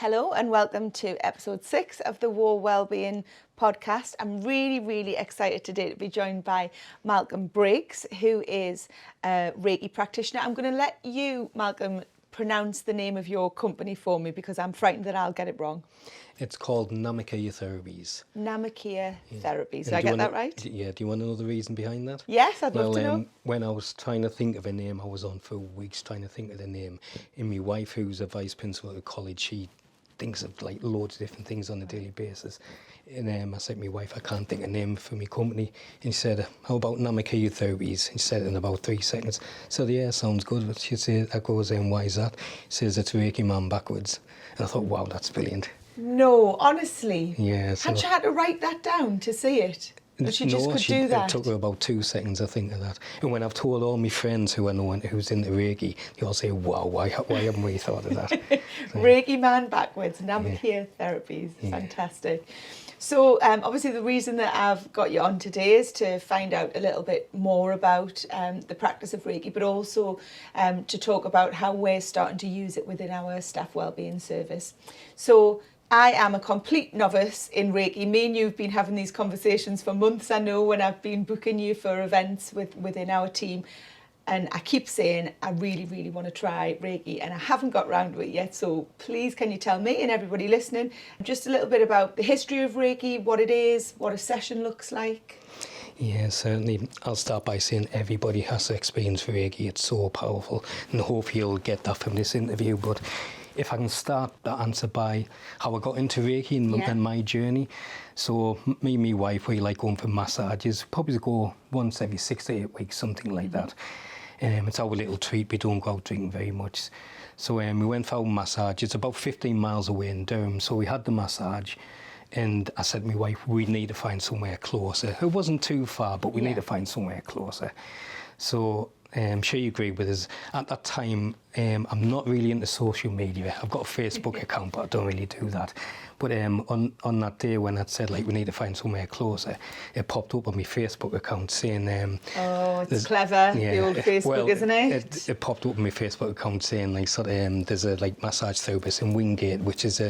Hello and welcome to episode 6 of the Wor Wellbeing podcast. I'm really excited today to be joined by Malcolm Briggs, who is a Reiki practitioner. I'm going to let you, Malcolm, pronounce the name of your company for me because I'm frightened that I'll get it wrong. It's called Namikier Therapies. Namikier Therapies. Did And I get that right? Yeah, do you want to know the reason behind that? Yes, I'd love to know. When I was trying to think of a name, I was on for weeks trying to think of the name. And my wife, who's a vice principal at college, she thinks of like loads of different things on a daily basis. And I said to my wife, I can't think of a name for my company. And she said, how about Namikier Therapies? And she said it in about 3 seconds. So yeah, sounds good. But she said, I goes, why is that? She says, it's Reiki man backwards. And I thought, wow, that's brilliant. No, honestly. Yeah. Had she had to write that down to see it? Or she just could do that? It took her about 2 seconds, I think, of that. And when I've told all my friends who I know who's into Reiki, they all say, wow, why haven't we thought of that? So, Reiki man backwards, Namikier Therapies. Yeah. Fantastic. So obviously the reason that I've got you on today is to find out a little bit more about the practice of Reiki, but also to talk about how we're starting to use it within our staff wellbeing service. So I am a complete novice in Reiki. Me and you have been having these conversations for months, I know, when I've been booking you for events within our team. And I keep saying, I really want to try Reiki, and I haven't got round to it yet. So please, can you tell me and everybody listening just a little bit about the history of Reiki, what it is, what a session looks like? Yeah, certainly. I'll start by saying everybody has to experience Reiki. It's so powerful, and hopefully you'll get that from this interview. But if I can start that answer by how I got into Reiki and my journey. So me and my wife, we like going for massages, probably go once every 6 to 8 weeks, something like that. It's our little treat. We don't go out drinking very much. So we went for a massage. It's about 15 miles away in Durham. So we had the massage. And I said to my wife, we need to find somewhere closer. It wasn't too far, but we need to find somewhere closer. So she agreed with us. At that time, I'm not really into social media. I've got a Facebook account, but I don't really do that. But on that day when I said, like, we need to find somewhere closer, it popped up on my Facebook account saying... oh, it's clever, the old Facebook, isn't it? It popped up on my Facebook account saying, like, sort of, there's a, like, massage therapist in Wingate, which is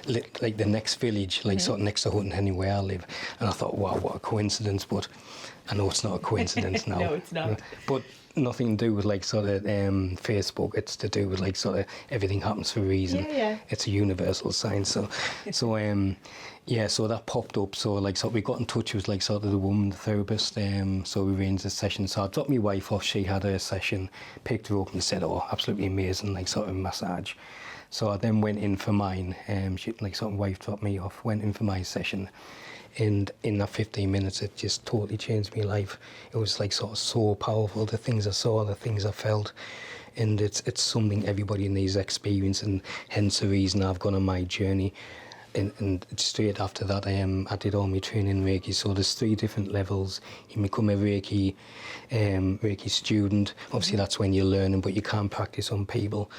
like the next village, like, sort of next to Hutton, anywhere I live. And I thought, wow, what a coincidence, but I know it's not a coincidence now. No, it's not. But nothing to do with like sort of Facebook. It's to do with like sort of everything happens for a reason. Yeah. It's a universal sign. So that popped up. So like we got in touch with like sort of the woman, the therapist. So we arranged a session. So I dropped my wife off. She had a session, picked her up and said, "Oh, absolutely amazing, like sort of massage." So I then went in for mine. She like sort of wife dropped me off. Went in for my session. And in that 15 minutes, it just totally changed my life. It was like sort of so powerful, the things I saw, the things I felt. And it's something everybody needs to experience, and hence the reason I've gone on my journey. And straight after that, I did all my training in Reiki. So there's 3 different levels. You become a Reiki student. Obviously, that's when you're learning, but you can't practice on people.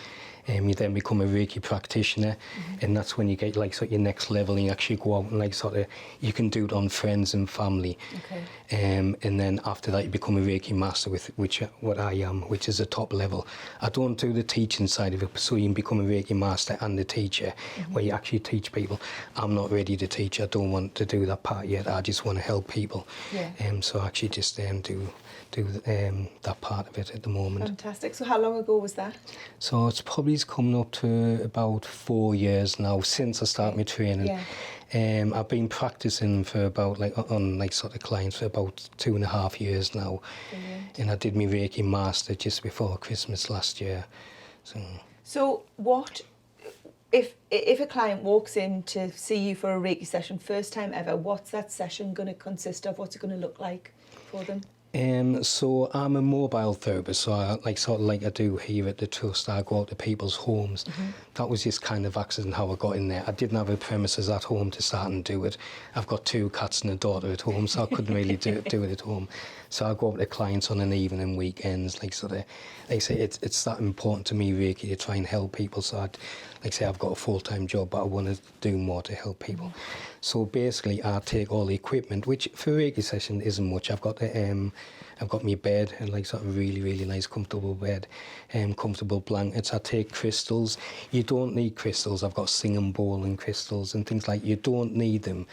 You then become a Reiki practitioner, and that's when you get like sort of your next level, and you actually go out and like sort of, you can do it on friends and family. Okay. And then after that you become a Reiki master, what I am, which is the top level. I don't do the teaching side of it, so you can become a Reiki master and a teacher, where you actually teach people. I'm not ready to teach. I don't want to do that part yet. I just want to help people. Yeah. So I actually just do that part of it at the moment. Fantastic. So how long ago was that? So it's probably coming up to about 4 years now since I started my training. Yeah. I've been practicing for about on sort of clients for about 2.5 years now. Brilliant. And I did my Reiki master just before Christmas last year. So what if a client walks in to see you for a Reiki session, first time ever, what's that session going to consist of? What's it going to look like for them? So I'm a mobile therapist, so I do here at the trust. I go out to people's homes. That was just kind of accident how I got in there. I didn't have a premises at home to start and do it. I've got 2 cats and a daughter at home, so I couldn't really do it at home. So I go out to clients on an evening and weekends. Like I say, it's that important to me, Reiki, to try and help people. So I've got a full-time job, but I want to do more to help people. So basically, I take all the equipment, which for a Reiki session isn't much. I've got my bed, and like sort of really nice comfortable bed, comfortable blankets. I take crystals. You don't need crystals. I've got singing bowl and crystals and things like. You don't need them,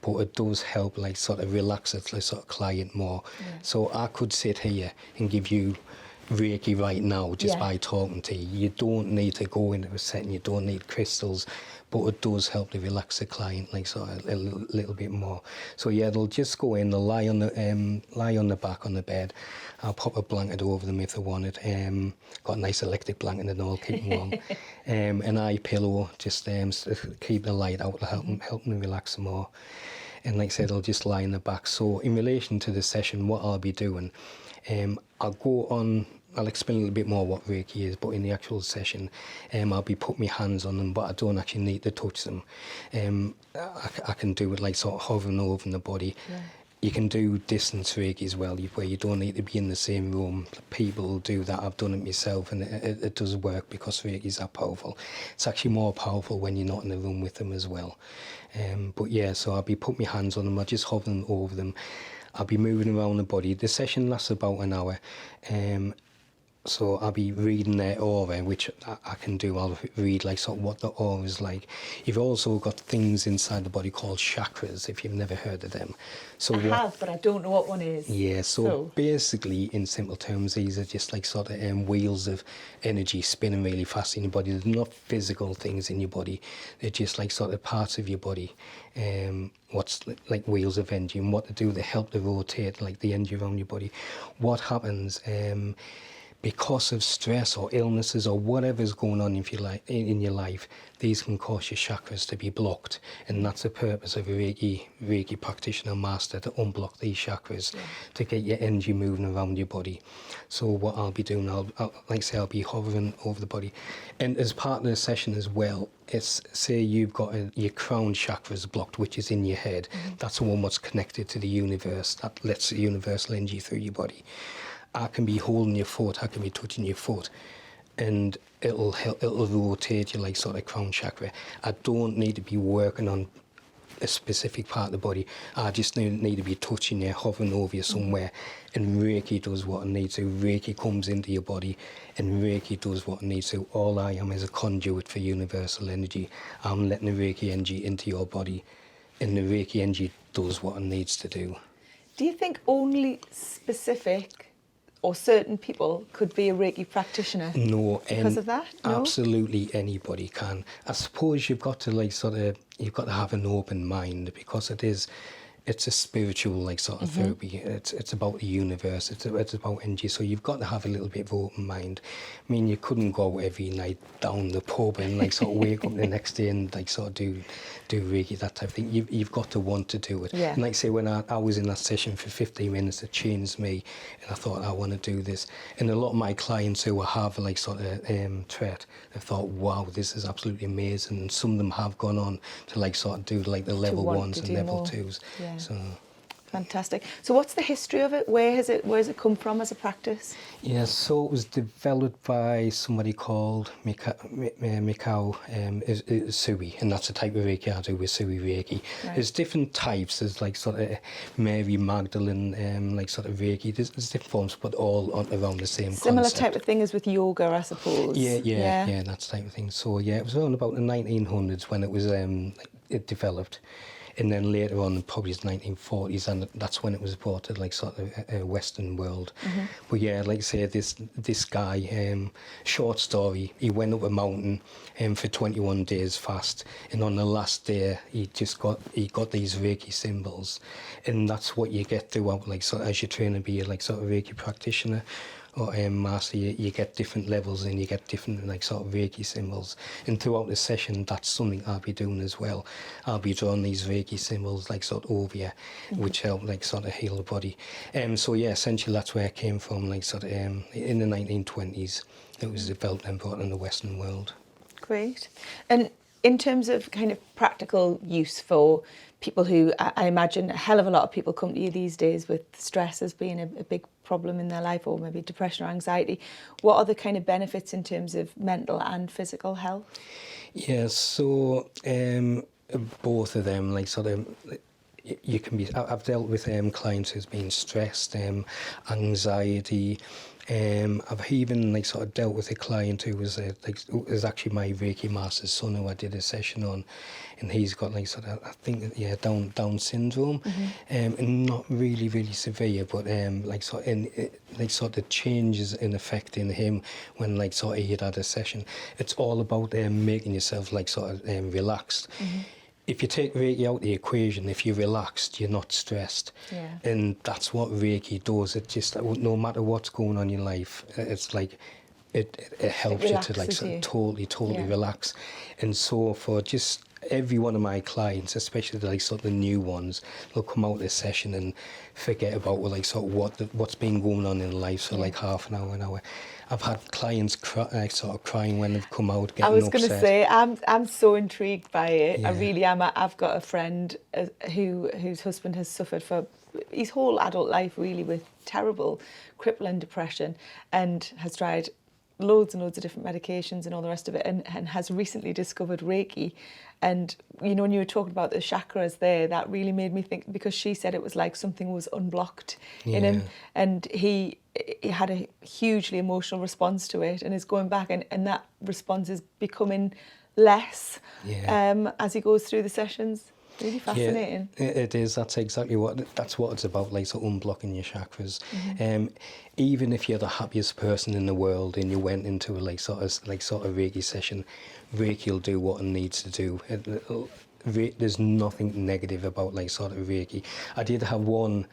but it does help like sort of relax it, like sort of client more. Yeah. So I could sit here and give you Reiki right now just by talking to you. You don't need to go into a setting. You don't need crystals, but it does help to relax the client like sort of a little bit more. So yeah, they'll just go in, they'll lie on the back on the bed. I'll pop a blanket over them if they want it. Got a nice electric blanket and all, keep them warm. An eye pillow, just to keep the light out to help them relax more. And like I said, I'll just lie in the back. So in relation to the session, what I'll be doing, I'll explain a little bit more what Reiki is, but in the actual session, I'll be putting my hands on them, but I don't actually need to touch them. I can do it like sort of hovering over the body. Yeah. You can do distance Reiki as well, where you don't need to be in the same room. People do that. I've done it myself, and it does work because Reiki is that powerful. It's actually more powerful when you're not in the room with them as well. But yeah, so I'll be putting my hands on them. I'll just hovering over them. I'll be moving around the body. The session lasts about an hour. So I'll be reading their aura, which I can do. I'll read like sort of what the aura is like. You've also got things inside the body called chakras, if you've never heard of them. So I have, but I don't know what one is. Yeah, so basically, in simple terms, these are just like sort of wheels of energy spinning really fast in your body. They're not physical things in your body. They're just like sort of parts of your body. What's like wheels of energy, and what they do, they help to rotate like the energy around your body. What happens because of stress or illnesses or whatever's going on in your life, these can cause your chakras to be blocked, and that's the purpose of a Reiki practitioner master, to unblock these chakras, to get your energy moving around your body. So what I'll be doing, I'll be hovering over the body, and as part of the session as well, it's say you've got your crown chakras blocked, which is in your head. That's the one what's connected to the universe, that lets the universal energy through your body. I can be holding your foot, I can be touching your foot, and it'll rotate your like sort of crown chakra. I don't need to be working on a specific part of the body. I just need to be touching you, hovering over you somewhere, and Reiki does what it needs to. Reiki comes into your body, and Reiki does what it needs to. All I am is a conduit for universal energy. I'm letting the Reiki energy into your body, and the Reiki energy does what it needs to do. Do you think only specific or certain people could be a Reiki practitioner? No, because of that? No? Absolutely anybody can. I suppose you've got to have an open mind, because it's a spiritual like sort of therapy. It's about the universe. It's about energy. So you've got to have a little bit of open mind. I mean, you couldn't go every night down the pub and like sort of wake up the next day and like sort of do Reiki, that type of thing. You've got to want to do it. Yeah. And like I say, when I was in that session for 15 minutes, it changed me, and I thought, I want to do this. And a lot of my clients who have like sort of threat, they thought, wow, this is absolutely amazing. And some of them have gone on to like sort of do like the level 1s and level more. 2s. Yeah. So. Fantastic. So what's the history of it? Where has it come from as a practice? Yeah, so it was developed by somebody called Mikao Sui, and that's the type of Reiki I do with Sui Reiki. Right. There's different types. There's like sort of Mary Magdalene, like sort of Reiki. There's different forms, but all around the same Similar concept. Type of thing as with yoga, I suppose. Yeah, that's the type of thing. So yeah, it was around about the 1900s when it was it developed. And then later on, probably the 1940s, and that's when it was brought to like sort of a Western world. But yeah, like I say, this guy, short story, he went up a mountain for 21 days fast, and on the last day, he got these Reiki symbols, and that's what you get throughout, like sort of, as you train to be a like sort of Reiki practitioner or master, you get different levels, and you get different like sort of Reiki symbols. And throughout the session, that's something I'll be doing as well. I'll be drawing these Reiki symbols like sort of over you, which help like sort of heal the body. So yeah, essentially that's where it came from, like sort of in the 1920s. It was developed and brought in the Western world. Great. And in terms of kind of practical use for people who, I imagine a hell of a lot of people come to you these days with stress as being a big problem in their life, or maybe depression or anxiety. What are the kind of benefits in terms of mental and physical health? Yeah, so both of them, like sort of, you can be. I've dealt with clients who's been stressed, anxiety. I've even like sort of dealt with a client who was was actually my Reiki master's son, who I did a session on, and he's got like sort of, I think, Down syndrome, and not really severe, but like sort of like sort of changes in effect in him when like sort of he had a session. It's all about making yourself like sort of relaxed. If you take Reiki out the equation, if you're relaxed, you're not stressed. Yeah. And that's what Reiki does. It just, no matter what's going on in your life, it's like, it helps you to like you. totally relax. And so for just every one of my clients, especially like sort of the new ones, they'll come out of this session and forget about like sort of what's been going on in life. So like half an hour. I've had clients sort of crying when they've come out, getting upset. I was going to say, I'm so intrigued by it. Yeah. I really am. I've got a friend whose husband has suffered for his whole adult life, really, with terrible crippling depression, and has tried loads and loads of different medications and all the rest of it, and has recently discovered Reiki. And, you know, when you were talking about the chakras there, that really made me think, because she said it was like something was unblocked in him, and he had a hugely emotional response to it, and is going back, and that response is becoming less as he goes through the sessions. Really fascinating. Yeah, it is. That's exactly what it's about, like, so unblocking your chakras. Even if you're the happiest person in the world and you went into a like sort of Reiki session, Reiki will do what it needs to do. There's nothing negative about like sort of Reiki. I did have one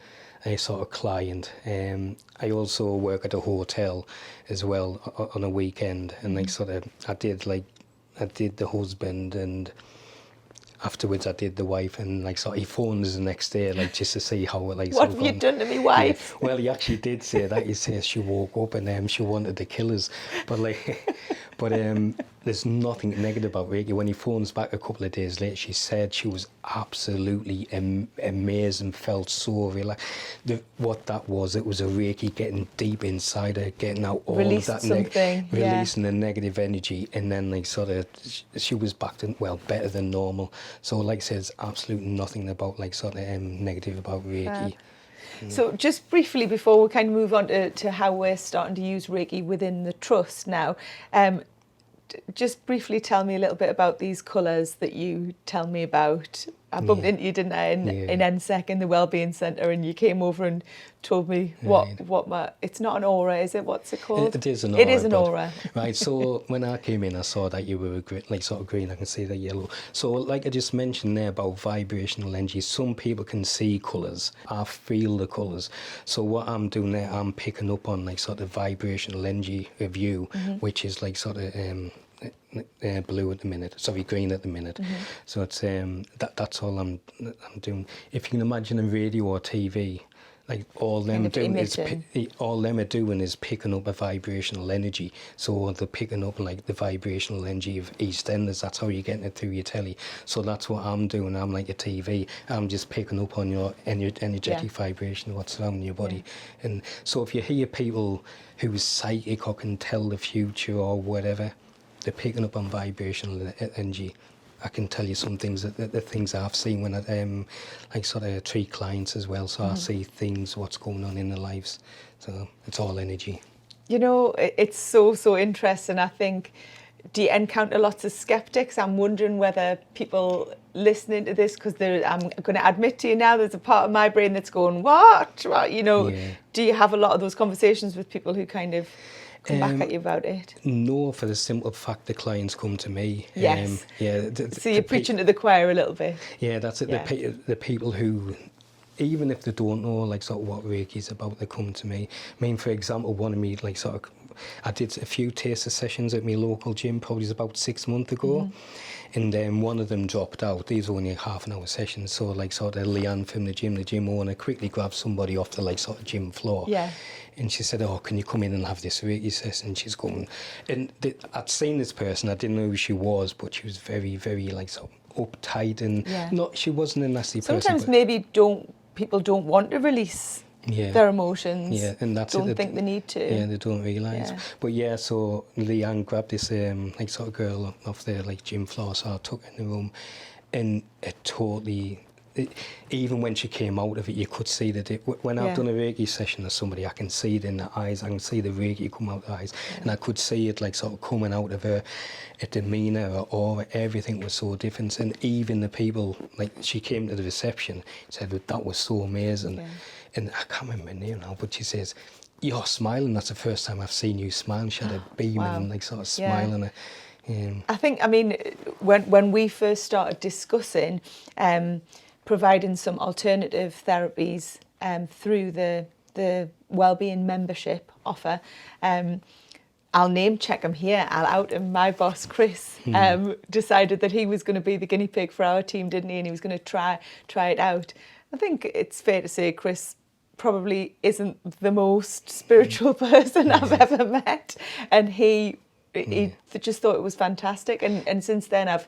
sort of client. I also work at a hotel as well on a weekend, and like sort of I did the husband, and afterwards I did the wife, and like sort of he phones the next day like just to see how it like. What have you done to me wife? Yeah. Well, he actually did say that. He says she woke up and she wanted to kill us, but there's nothing negative about Reiki. When he phones back a couple of days later, she said she was absolutely amazing, felt so relaxed. What that was, it was a Reiki getting deep inside her, getting out all of that, releasing the negative energy, and then like sort of she was back to, well, better than normal. So like I said, there's absolutely nothing about like sort of negative about Reiki. So just briefly, before we kind of move on to how we're starting to use Reiki within the trust now, just briefly tell me a little bit about these colours that you tell me about. I bumped into you, didn't I, in NSEC, in the Wellbeing Centre, and you came over and told me it's not an aura, is it? What's it called? It is an aura. It is an aura. Right, so when I came in, I saw that you were like sort of green, I can see the yellow. So like I just mentioned there about vibrational energy, some people can see colours, I feel the colours. So what I'm doing there, I'm picking up on like sort of vibrational energy of you, which is like sort of blue at the minute, sorry, green at the minute. So it's that's all I'm doing. If you can imagine a radio or TV, like all them are doing is picking up a vibrational energy. So they're picking up like the vibrational energy of EastEnders. That's how you're getting it through your telly. So that's what I'm doing. I'm like a TV. I'm just picking up on your energetic vibration, what's surrounding your body. And so if you hear people who's psychic or can tell the future or whatever, they're picking up on vibrational energy. I can tell you some things, the things I've seen when I like sort of treat clients as well. So I see things, what's going on in their lives. So it's all energy. You know, it's so interesting. I think, do you encounter lots of skeptics? I'm wondering whether people listening to this, because I'm going to admit to you now, there's a part of my brain that's going, what? You know, do you have a lot of those conversations with people who kind of come back at you about it? No, for the simple fact the clients come to me. Yes. So you're preaching to the choir a little bit. Yeah, that's it. Yeah. The people who, even if they don't know like sort of what Reiki's about, they come to me. I mean, for example, one of me like sort of, I did a few taster sessions at my local gym probably about 6 months ago. And then one of them dropped out. These were only half an hour sessions. So like sort of Leanne from the gym owner quickly grabbed somebody off the like sort of gym floor. Yeah. And she said, oh, can you come in and have this Reiki session? And she's going, and I'd seen this person, I didn't know who she was, but she was very, very like sort of uptight, and not, she wasn't a nasty person. Sometimes maybe people don't want to release their emotions. Yeah, and that's don't think they need to. Yeah, they don't realise. But so Leanne grabbed this like sort of girl off their like gym floor, so I took her in the room, and it totally, even when she came out of it, you could see that when I've done a Reiki session with somebody, I can see it in the eyes, I can see the Reiki come out of the eyes, and I could see it like sort of coming out of her demeanour, her aura, everything was so different. And even the people, like she came to the reception, said that was so amazing, and I can't remember her name now, but she says, "You're smiling, that's the first time I've seen you smile." She had a beam and like sort of smiling. I think, I mean, when we first started discussing providing some alternative therapies through the Wellbeing membership offer, I'll name check him here, I'll out him. My boss, Chris, decided that he was going to be the guinea pig for our team, didn't he? And he was going to try it out. I think it's fair to say Chris probably isn't the most spiritual person I've ever met, and he just thought it was fantastic, and since then I've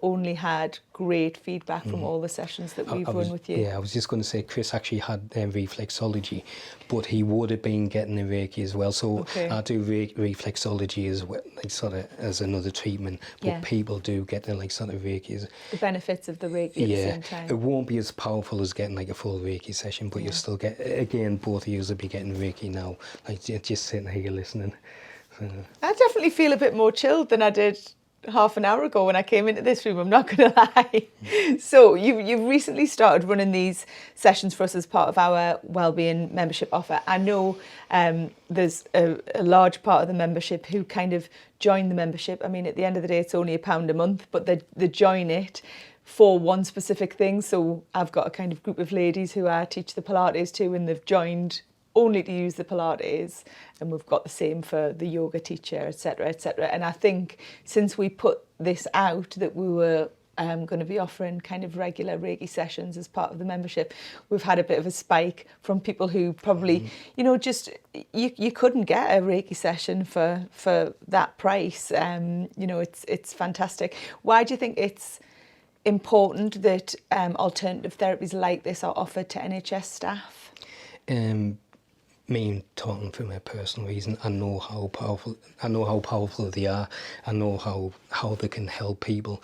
only had great feedback from all the sessions that we've run with you. Yeah, I was just going to say Chris actually had Reflexology, but he would have been getting the Reiki as well. So I do Reflexology as well, like sort of as another treatment, but people do get the like sort of Reiki. The benefits of the Reiki at the same time. It won't be as powerful as getting like a full Reiki session, but you'll still get, again, both of you will be getting Reiki now, like just sitting here listening. I definitely feel a bit more chilled than I did half an hour ago when I came into this room, I'm not going to lie. So you've recently started running these sessions for us as part of our Wellbeing membership offer. I know there's a large part of the membership who kind of join the membership. I mean, at the end of the day, it's only £1 a month, but they join it for one specific thing. So I've got a kind of group of ladies who I teach the Pilates to, and they've joined only to use the Pilates, and we've got the same for the yoga teacher, etc., etc. And I think since we put this out that we were going to be offering kind of regular Reiki sessions as part of the membership, we've had a bit of a spike from people who probably, just you couldn't get a Reiki session for that price. It's fantastic. Why do you think it's important that alternative therapies like this are offered to NHS staff? Me talking from a personal reason, I know how powerful they are. I know how they can help people.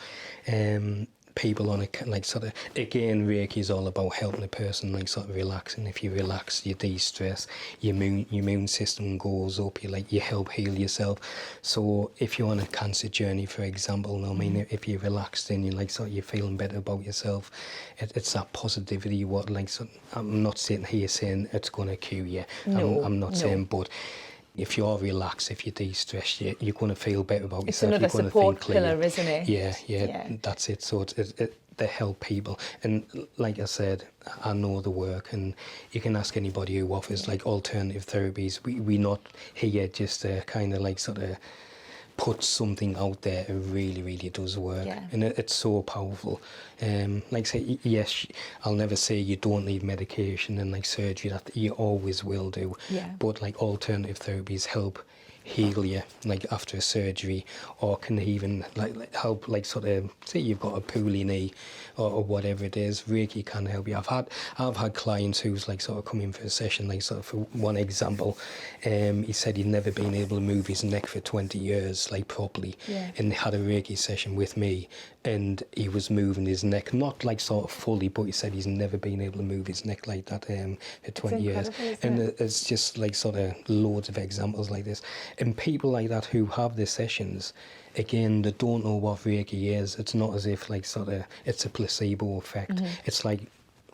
People on a like sort of, again, Reiki is all about helping a person like sort of relaxing. If you relax, you de-stress, your immune system goes up, you help heal yourself. So if you're on a cancer journey, for example, I mean, if you're relaxed and you're feeling better about yourself, it's that positivity. I'm not sitting here saying it's going to cure you. No, I'm not saying, but if you're relaxed, if you de-stress, you're going to feel better about yourself. It's another support pillar, isn't it? Yeah, that's it. So they help people. And like I said, I know the work, and you can ask anybody who offers like alternative therapies. We're not here just to kind of like sort of put something out there. It really, really does work, and it's so powerful. Like I say, yes, I'll never say you don't need medication and like surgery, that you always will do. But like alternative therapies help heal you like after a surgery, or can even like help, like sort of say you've got a poorly knee or whatever it is. Reiki can help you. I've had clients who's like sort of come in for a session, like sort of for one example, he said he'd never been able to move his neck for 20 years like properly, and had a Reiki session with me, and he was moving his neck, not like sort of fully, but he said he's never been able to move his neck like that for 20 years. And it's just like sort of loads of examples like this. And people like that who have the sessions, again, they don't know what Reiki is. It's not as if like sort of it's a placebo effect. It's like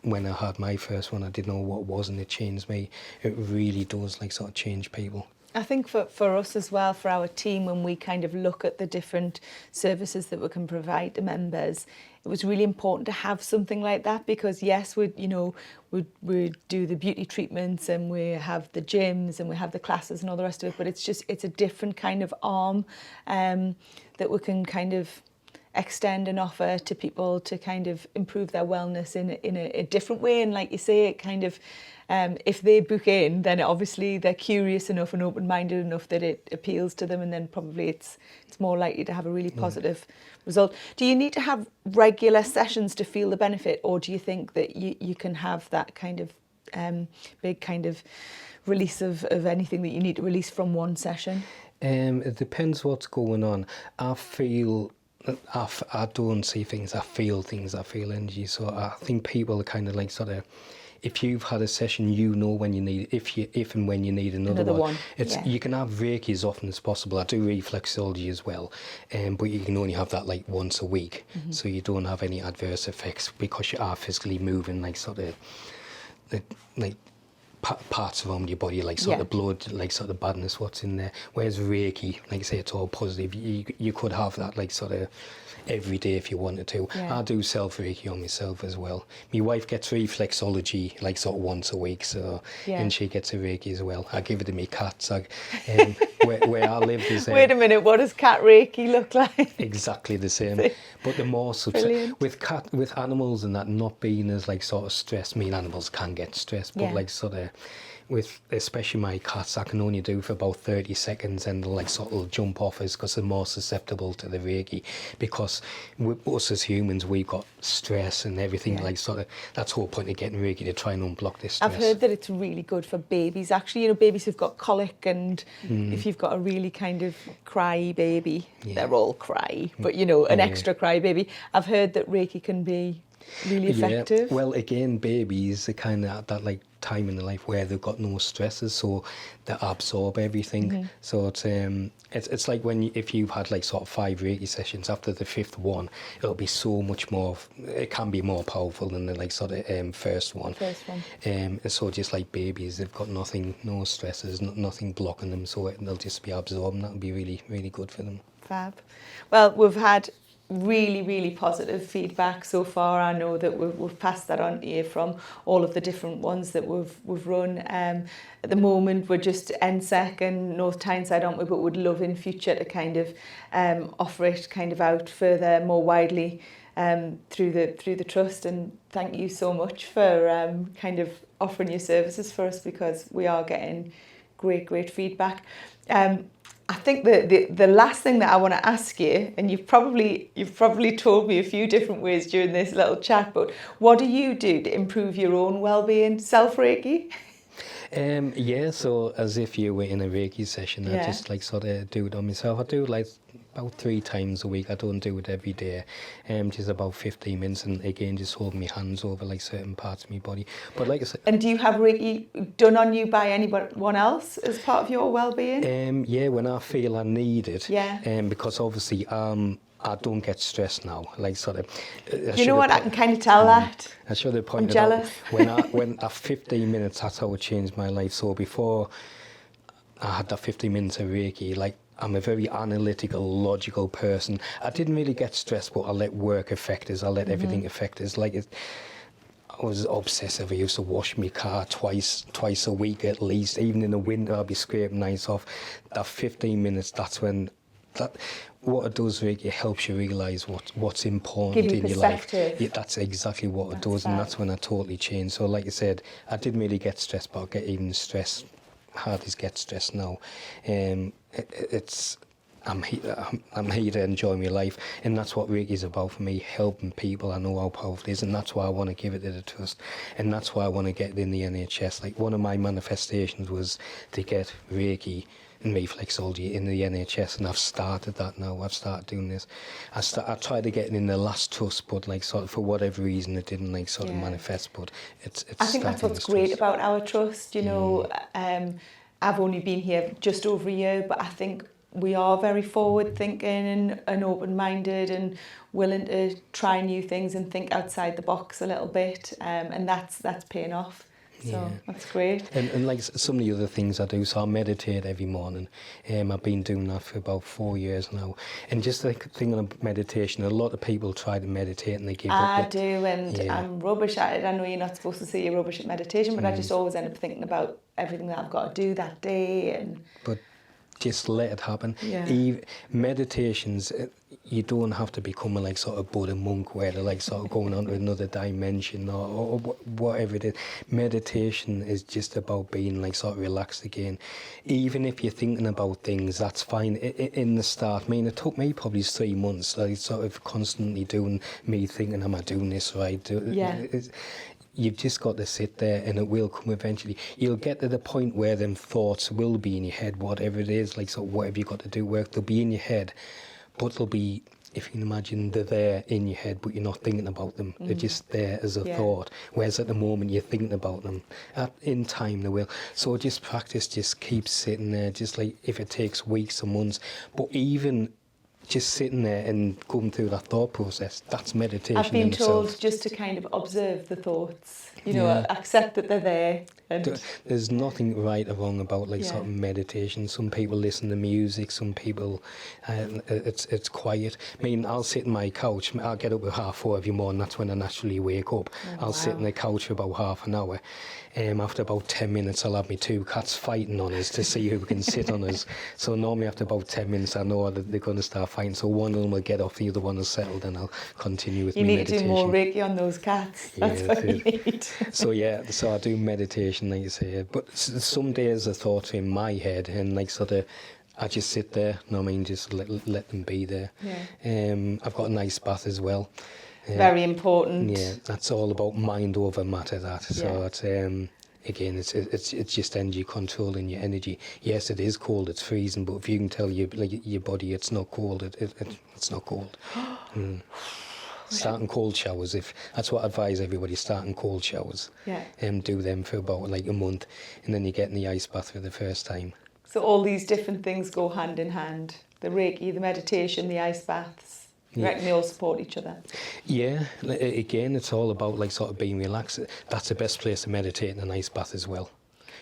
when I had my first one, I didn't know what it was, and it changed me. It really does like sort of change people. I think for us as well, for our team, when we kind of look at the different services that we can provide to members, it was really important to have something like that, because yes, we do the beauty treatments, and we have the gyms, and we have the classes and all the rest of it, but it's a different kind of arm that we can kind of extend and offer to people to kind of improve their wellness in a different way. And like you say, it kind of if they book in, then obviously they're curious enough and open-minded enough that it appeals to them, and then probably it's more likely to have a really positive result. Do you need to have regular sessions to feel the benefit, or do you think that you can have that kind of big kind of release of anything that you need to release from one session? It depends what's going on. I feel I don't see things, I feel things, I feel energy. So I think people are kind of like sort of, if you've had a session, you know when you need, if and when you need another one. You can have Reiki as often as possible. I do Reflexology as well, but you can only have that like once a week, so you don't have any adverse effects because you are physically moving like sort of like parts around your body, like sort of blood, like sort of badness, what's in there. Whereas Reiki, like I say, it's all positive. You could have that like sort of every day if you wanted to. I do self-reiki on myself as well. My wife gets Reflexology like sort of once a week, so and she gets a Reiki as well. I give it to me cats. Where I live is Wait a minute, what does cat Reiki look like? Exactly the same, but the more with animals and that not being as like sort of stressed. I mean, animals can get stressed, but like sort of with especially my cats, I can only do for about 30 seconds and they'll like sort of jump off us because they're more susceptible to the Reiki, because us as humans, we've got stress and everything, like sort of, that's the whole point of getting Reiki, to try and unblock this stress. I've heard that it's really good for babies actually, you know, babies who've got colic, and if you've got a really kind of cry baby, they're all cry, but you know, an extra cry baby, I've heard that Reiki can be really effective. Well, again, babies are kind of at that like time in their life where they've got no stresses, so they absorb everything. So it's like if you've had like sort of 5 Reiki sessions, after the 5th one, it'll be so much more. It can be more powerful than the like sort of first one. So just like babies, they've got nothing, no stresses, nothing blocking them, so they'll just be absorbing. That'll be really, really good for them. Fab. Well, we've had really positive feedback so far. I know that we've passed that on to you from all of the different ones that we've run. At the moment we're just NSEC and North Tyneside, aren't we, but would love in future to kind of offer it kind of out further, more widely through the trust. And thank you so much for kind of offering your services for us, because we are getting great feedback. I think the last thing that I want to ask you, and you've probably told me a few different ways during this little chat, but what do you do to improve your own well-being? Self-reiki? So as if you were in a Reiki session, I just like sort of do it on myself. I do like about 3 times a week. I don't do it every day. Just about 15 minutes, and again, just hold my hands over like certain parts of my body. But like I said, and do you have Reiki done on you by anyone else as part of your well-being? When I feel I need it. Because obviously I don't get stressed now. Like sort of. You know what? I can kind of tell that. I should have pointed I'm jealous. out when 15 minutes, that's how it changed my life. So before I had that 15 minutes of Reiki, like, I'm a very analytical, logical person. I didn't really get stressed, but I let work affect us. I let everything affect us. Like I was obsessive. I used to wash my car twice a week at least. Even in the winter, I'd be scraping nights off. That 15 minutes, that's when what it does, Rick, it helps you realise what's important in your life. That's exactly what it does, and that's when I totally changed. So like I said, I didn't really get stressed, but I get even stressed. Hardly get stressed now. I'm here to enjoy my life, and that's what Reiki is about for me, helping people. I know how powerful it is, and that's why I want to give it to the trust, and that's why I want to get it in the NHS. Like, one of my manifestations was to get Reiki and Reflexology in the NHS, and I've started that now. I've started doing this. I tried to get it in the last trust, but like sort of for whatever reason it didn't like sort of manifest. But it's I think that's what's great about our trust. You know, I've only been here just over a year, but I think we are very forward thinking and open-minded and willing to try new things and think outside the box a little bit, and that's paying off. So that's great. And like some of the other things I do, so I meditate every morning. I've been doing that for about 4 years now. And just the thing on meditation, a lot of people try to meditate and they give up. I do, and I'm rubbish at it. I know you're not supposed to say you're rubbish at meditation, but I just always end up thinking about everything that I've got to do that day. But just let it happen. Meditations, you don't have to become a like sort of Buddha monk where they're like sort of going on to another dimension or whatever it is. Meditation is just about being like sort of relaxed again. Even if you're thinking about things, that's fine. In the start, I mean, it took me probably 3 months, like sort of constantly doing me thinking, am I doing this right? You've just got to sit there, and it will come eventually. You'll get to the point where them thoughts will be in your head, whatever it is, like, so whatever you've got to do work, they'll be in your head, but they'll be if you can imagine, they're there in your head, but you're not thinking about them. They're just there as a thought. Whereas at the moment you're thinking about them. In time they will. So just practice, just keep sitting there, just like if it takes weeks or months. But even just sitting there and going through that thought process, that's meditation. I've been in told itself. just to kind of observe the thoughts, accept that they're there. And there's nothing right or wrong about sort of meditation. Some people listen to music, some people it's quiet. I mean, I'll sit on my couch, I'll get up at 4:30 every morning, that's when I naturally wake up. I'll sit on the couch for about half an hour. After about 10 minutes I'll have my 2 cats fighting on us to see who can sit on us. So normally after about 10 minutes I know that they're going to start fighting, so one of them will get off, the other one will settle, then I'll continue with my meditation. You need to do more Reiki on those cats. That's what you need. So I do meditation, like you say, but some days the thoughts are in my head and I just sit there, just let them be there. I've got a nice bath as well. Very important. Yeah, that's all about mind over matter. So it's again, it's just energy, controlling your energy. Yes, it is cold, it's freezing, but if you can tell your body it's not cold, it's not cold. Starting cold showers, that's what I advise everybody, starting cold showers. Do them for about a month, and then you get in the ice bath for the first time. So all these different things go hand in hand. The Reiki, the meditation, the ice baths. You reckon they all support each other? Yeah, again, it's all about sort of being relaxed. That's the best place to meditate in an ice bath as well.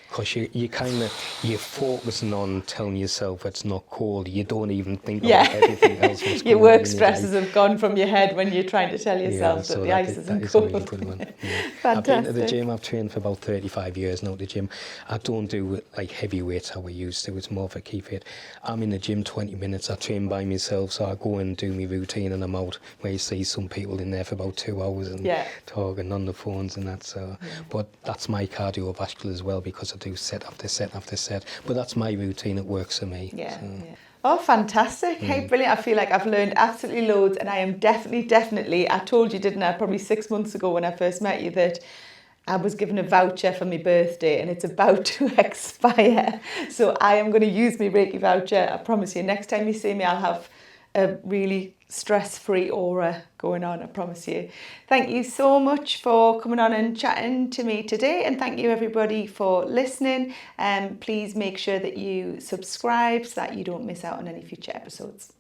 Because you're focusing on telling yourself it's not cold. You don't even think about everything else. Your work stresses have gone from your head when you're trying to tell yourself that the ice isn't cold. That is a really good one. Fantastic. I've been to the gym, I've trained for about 35 years now at the gym. I don't do heavy weights how we used to, it's more for keep fit. I'm in the gym 20 minutes, I train by myself, so I go and do my routine and I'm out, where you see some people in there for about 2 hours and talking on the phones and that. So, but that's my cardiovascular as well, because I do set after set after set, but that's my routine, it works for me. Oh, fantastic. Hey, brilliant. I feel like I've learned absolutely loads, and I am definitely, I told you, didn't I, probably 6 months ago when I first met you, that I was given a voucher for my birthday and it's about to expire. So I am going to use my Reiki voucher. I promise you, next time you see me, I'll have a really stress-free aura going on, I promise you. Thank you so much for coming on and chatting to me today, and thank you everybody for listening. Please make sure that you subscribe so that you don't miss out on any future episodes.